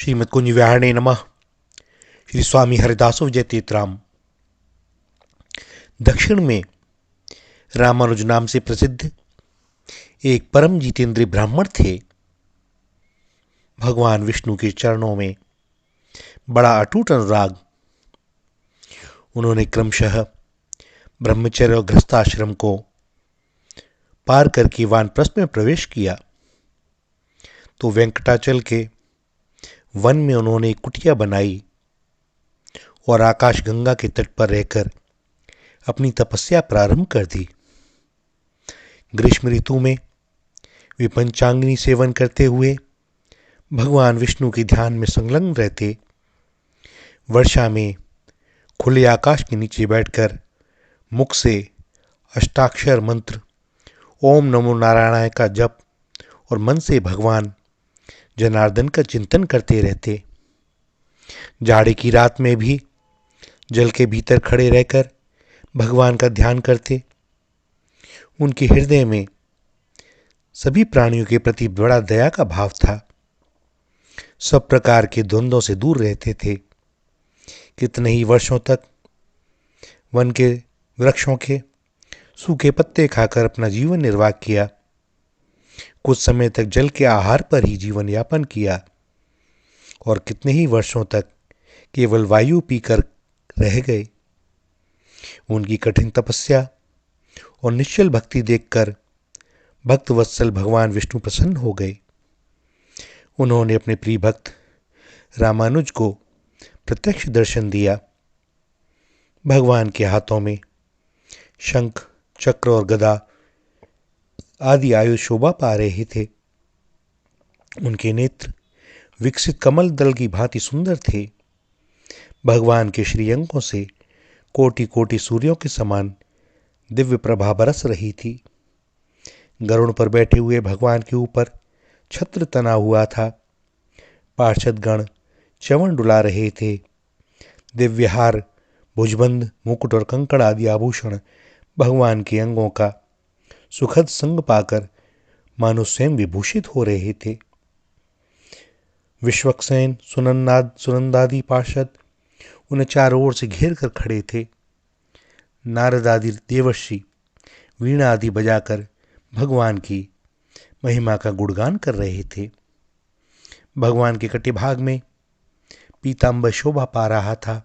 श्रीमद् कुंज विहारणे नमः। श्री स्वामी हरिदासो विजय तीर्थराम। दक्षिण में रामानुज नाम से प्रसिद्ध एक परम जितेंद्रीय ब्राह्मण थे। भगवान विष्णु के चरणों में बड़ा अटूट अनुराग। उन्होंने क्रमशः ब्रह्मचर्य और गृहस्थाश्रम को पार करके वानप्रस्थ में प्रवेश किया तो वेंकटाचल के वन में उन्होंने एक कुटिया बनाई और आकाश गंगा के तट पर रहकर अपनी तपस्या प्रारंभ कर दी। ग्रीष्म ऋतु में वे पंचांगिनी सेवन करते हुए भगवान विष्णु के ध्यान में संलग्न रहते। वर्षा में खुले आकाश के नीचे बैठकर मुख से अष्टाक्षर मंत्र ओम नमो नारायणाय का जप और मन से भगवान जनार्दन का चिंतन करते रहते। जाड़े की रात में भी जल के भीतर खड़े रहकर भगवान का ध्यान करते। उनके हृदय में सभी प्राणियों के प्रति बड़ा दया का भाव था। सब प्रकार के द्वंद्वों से दूर रहते थे। कितने ही वर्षों तक वन के वृक्षों के सूखे पत्ते खाकर अपना जीवन निर्वाह किया। कुछ समय तक जल के आहार पर ही जीवन यापन किया और कितने ही वर्षों तक केवल वायु पीकर रह गए। उनकी कठिन तपस्या और निश्चल भक्ति देखकर भक्त वत्सल भगवान विष्णु प्रसन्न हो गए। उन्होंने अपने प्रिय भक्त रामानुज को प्रत्यक्ष दर्शन दिया। भगवान के हाथों में शंख, चक्र और गदा आदि आयु शोभा पा रहे थे। उनके नेत्र विकसित कमल दल की भांति सुंदर थे। भगवान के श्रीअंगों से कोटि कोटि सूर्यों के समान दिव्य प्रभा बरस रही थी। गरुड़ पर बैठे हुए भगवान के ऊपर छत्र तना हुआ था। पार्षदगण च्यवन डुला रहे थे। दिव्यहार, भुजबंद, मुकुट और कंकण आदि आभूषण भगवान के अंगों का सुखद संग पाकर मानो स्वयं विभूषित हो रहे थे। विश्वक्सेन, सुनंदादि पार्षद उन्हें चारों ओर से घेर कर खड़े थे। नारद आदि देवर्षि वीणा आदि बजाकर भगवान की महिमा का गुणगान कर रहे थे। भगवान के कटिभाग में पीतांबर शोभा पा रहा था।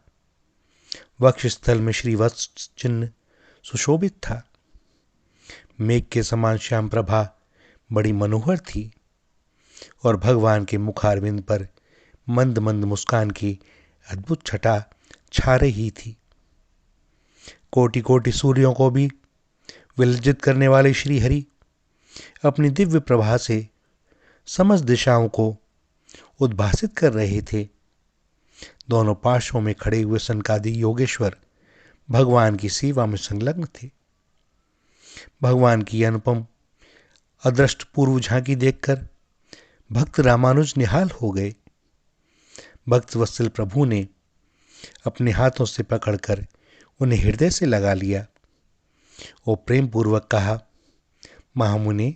वक्षस्थल में श्रीवत्स चिन्ह सुशोभित था। मेघ के समान श्याम प्रभा बड़ी मनोहर थी और भगवान के मुखारविंद पर मंद मंद मुस्कान की अद्भुत छटा छा रही थी। कोटि कोटि सूर्यों को भी विलज्जित करने वाले श्री हरि अपनी दिव्य प्रभा से समस्त दिशाओं को उद्भासित कर रहे थे। दोनों पार्श्वों में खड़े हुए सनकादि योगेश्वर भगवान की सेवा में संलग्न थे। भगवान की अनुपम अदृष्ट पूर्व झांकी देखकर भक्त रामानुज निहाल हो गए। भक्त वत्सल प्रभु ने अपने हाथों से पकड़कर उन्हें हृदय से लगा लिया और प्रेम पूर्वक कहा, महामुने,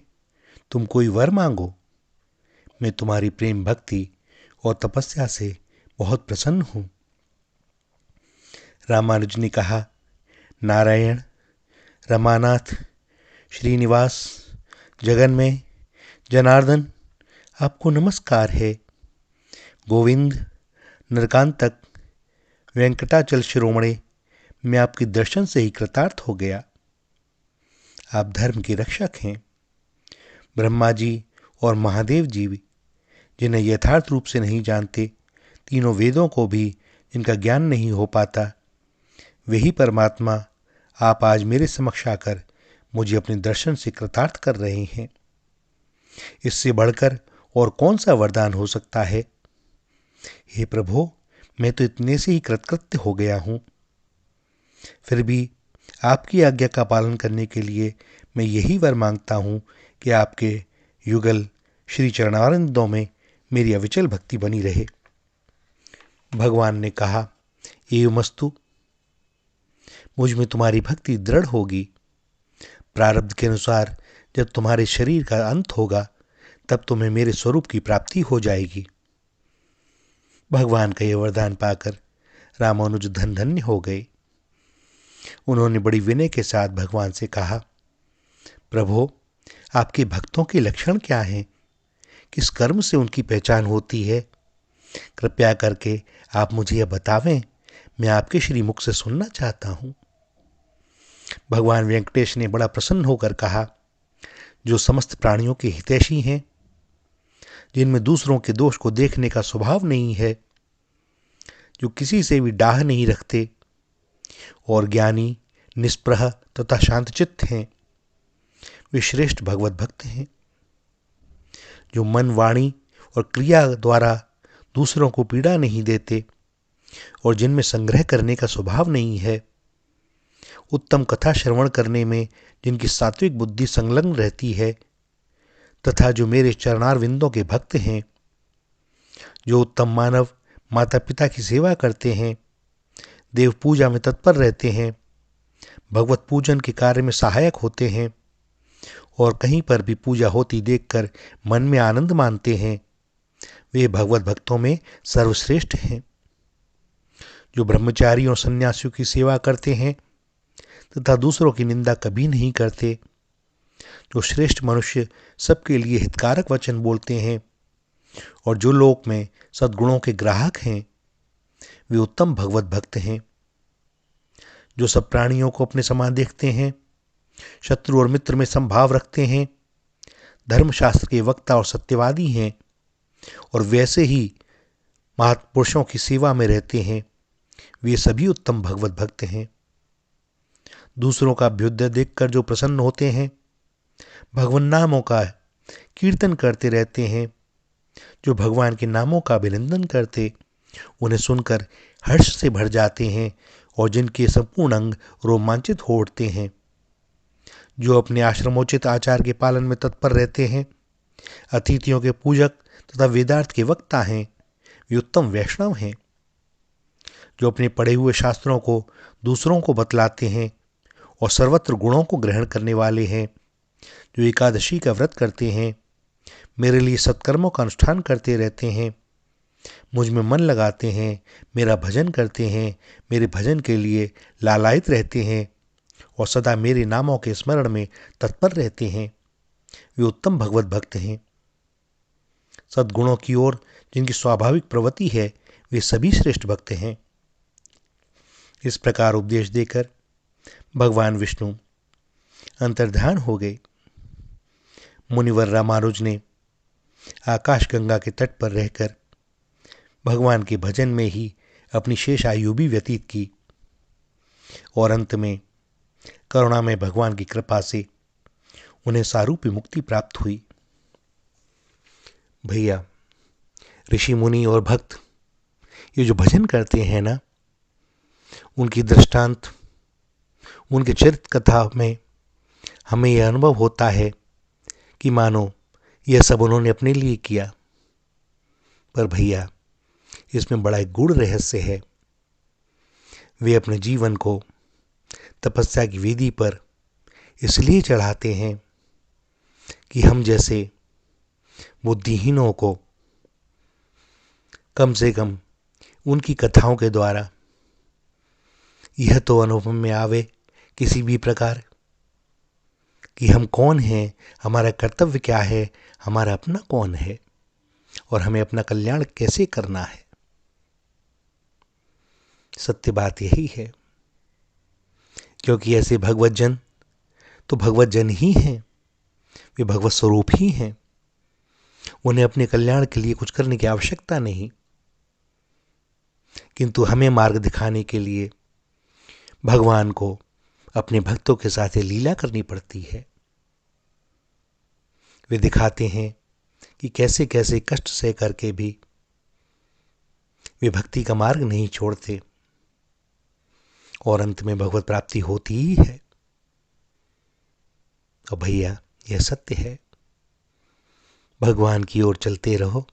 तुम कोई वर मांगो। मैं तुम्हारी प्रेम भक्ति और तपस्या से बहुत प्रसन्न हूं। रामानुज ने कहा, नारायण, रमानाथ, श्रीनिवास, जगन्मय, जनार्दन, आपको नमस्कार है। गोविंद, नरकांतक, वेंकटाचल शिरोमणे, मैं आपके दर्शन से ही कृतार्थ हो गया। आप धर्म के रक्षक हैं। ब्रह्मा जी और महादेव जी जिन्हें यथार्थ रूप से नहीं जानते, तीनों वेदों को भी जिनका ज्ञान नहीं हो पाता, वही परमात्मा आप आज मेरे समक्ष आकर मुझे अपने दर्शन से कृतार्थ कर रहे हैं। इससे बढ़कर और कौन सा वरदान हो सकता है? हे प्रभु, मैं तो इतने से ही कृतकृत्य हो गया हूं। फिर भी आपकी आज्ञा का पालन करने के लिए मैं यही वर मांगता हूं कि आपके युगल श्री चरणारविंदों में मेरी अविचल भक्ति बनी रहे। भगवान ने कहा, एवमस्तु, मुझ में तुम्हारी भक्ति दृढ़ होगी। प्रारब्ध के अनुसार जब तुम्हारे शरीर का अंत होगा तब तुम्हें मेरे स्वरूप की प्राप्ति हो जाएगी। भगवान का यह वरदान पाकर रामानुज धन धन्य हो गए। उन्होंने बड़ी विनय के साथ भगवान से कहा, प्रभो, आपके भक्तों के लक्षण क्या हैं? किस कर्म से उनकी पहचान होती है? कृपया करके आप मुझे यह बतावें, मैं आपके श्रीमुख से सुनना चाहता हूं। भगवान वेंकटेश ने बड़ा प्रसन्न होकर कहा, जो समस्त प्राणियों के हितैषी हैं, जिनमें दूसरों के दोष को देखने का स्वभाव नहीं है, जो किसी से भी डाह नहीं रखते और ज्ञानी, निष्प्रह तथा शांतचित्त हैं, वे श्रेष्ठ भगवत भक्त हैं। जो मन, वाणी और क्रिया द्वारा दूसरों को पीड़ा नहीं देते और जिनमें संग्रह करने का स्वभाव नहीं है, उत्तम कथा श्रवण करने में जिनकी सात्विक बुद्धि संलग्न रहती है, तथा जो मेरे चरणारविंदों के भक्त हैं, जो उत्तम मानव माता पिता की सेवा करते हैं, देव पूजा में तत्पर रहते हैं, भगवत पूजन के कार्य में सहायक होते हैं और कहीं पर भी पूजा होती देखकर मन में आनंद मानते हैं, वे भगवत भक्तों में सर्वश्रेष्ठ हैं। जो ब्रह्मचारी और सन्यासियों की सेवा करते हैं तथा दूसरों की निंदा कभी नहीं करते, जो श्रेष्ठ मनुष्य सबके लिए हितकारक वचन बोलते हैं और जो लोक में सद्गुणों के ग्राहक हैं, वे उत्तम भगवत भक्त हैं। जो सब प्राणियों को अपने समान देखते हैं, शत्रु और मित्र में समभाव रखते हैं, धर्मशास्त्र के वक्ता और सत्यवादी हैं और वैसे ही महापुरुषों की सेवा में रहते हैं, वे सभी उत्तम भगवत भक्त हैं। दूसरों का अभ्युदय देखकर जो प्रसन्न होते हैं, भगवान नामों का कीर्तन करते रहते हैं, जो भगवान के नामों का अभिनंदन करते उन्हें सुनकर हर्ष से भर जाते हैं और जिनके संपूर्ण अंग रोमांचित हो उठते हैं, जो अपने आश्रमोचित आचार के पालन में तत्पर रहते हैं, अतिथियों के पूजक तथा वेदार्थ के वक्ता हैं, वे उत्तम वैष्णव हैं। जो अपने पढ़े हुए शास्त्रों को दूसरों को बतलाते हैं और सर्वत्र गुणों को ग्रहण करने वाले हैं, जो एकादशी का व्रत करते हैं, मेरे लिए सत्कर्मों का अनुष्ठान करते रहते हैं, मुझ में मन लगाते हैं, मेरा भजन करते हैं, मेरे भजन के लिए लालायित रहते हैं और सदा मेरे नामों के स्मरण में तत्पर रहते हैं, वे उत्तम भगवत भक्त हैं। सद्गुणों की ओर जिनकी स्वाभाविक प्रवृत्ति है, वे सभी श्रेष्ठ भक्त हैं। इस प्रकार उपदेश देकर भगवान विष्णु अंतर्ध्यान हो गए। मुनिवर रामानुज ने आकाश गंगा के तट पर रहकर भगवान के भजन में ही अपनी शेष आयु भी व्यतीत की और अंत में करुणा में भगवान की कृपा से उन्हें सारूप्य मुक्ति प्राप्त हुई। भैया, ऋषि मुनि और भक्त ये जो भजन करते हैं ना, उनकी दृष्टांत, उनके चरित्र कथा में हमें यह अनुभव होता है कि मानो यह सब उन्होंने अपने लिए किया, पर भैया इसमें बड़ा एक गूढ़ रहस्य है। वे अपने जीवन को तपस्या की वेदी पर इसलिए चढ़ाते हैं कि हम जैसे बुद्धिहीनों को कम से कम उनकी कथाओं के द्वारा यह तो अनुभव में आवे किसी भी प्रकार कि हम कौन हैं, हमारा कर्तव्य क्या है, हमारा अपना कौन है और हमें अपना कल्याण कैसे करना है। सत्य बात यही है, क्योंकि ऐसे भगवत जन तो भगवत जन ही हैं, वे भगवत स्वरूप ही हैं। उन्हें अपने कल्याण के लिए कुछ करने की आवश्यकता नहीं, किंतु हमें मार्ग दिखाने के लिए भगवान को अपने भक्तों के साथ लीला करनी पड़ती है। वे दिखाते हैं कि कैसे कैसे कष्ट सह करके भी वे भक्ति का मार्ग नहीं छोड़ते और अंत में भगवत प्राप्ति होती ही है। और भैया यह सत्य है, भगवान की ओर चलते रहो,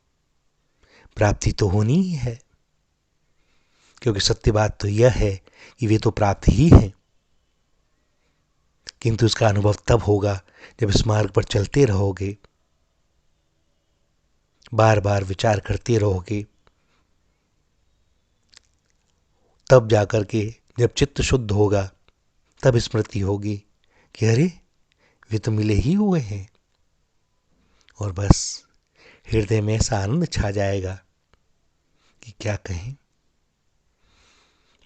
प्राप्ति तो होनी ही है, क्योंकि सत्य बात तो यह है कि वे तो प्राप्त ही हैं, किंतु इसका अनुभव तब होगा जब इस मार्ग पर चलते रहोगे, बार बार विचार करते रहोगे तब जाकर के जब चित्त शुद्ध होगा तब स्मृति होगी कि अरे वे तो मिले ही हुए हैं, और बस हृदय में ऐसा आनंद छा जाएगा कि क्या कहें।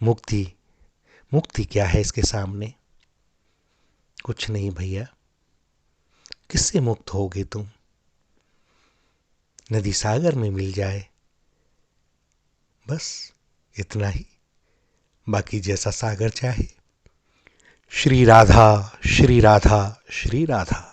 मुक्ति, मुक्ति क्या है इसके सामने? कुछ नहीं भैया। किससे मुक्त होगे तुम? नदी सागर में मिल जाए, बस इतना ही। बाकी जैसा सागर चाहे। श्री राधा, श्री राधा, श्री राधा।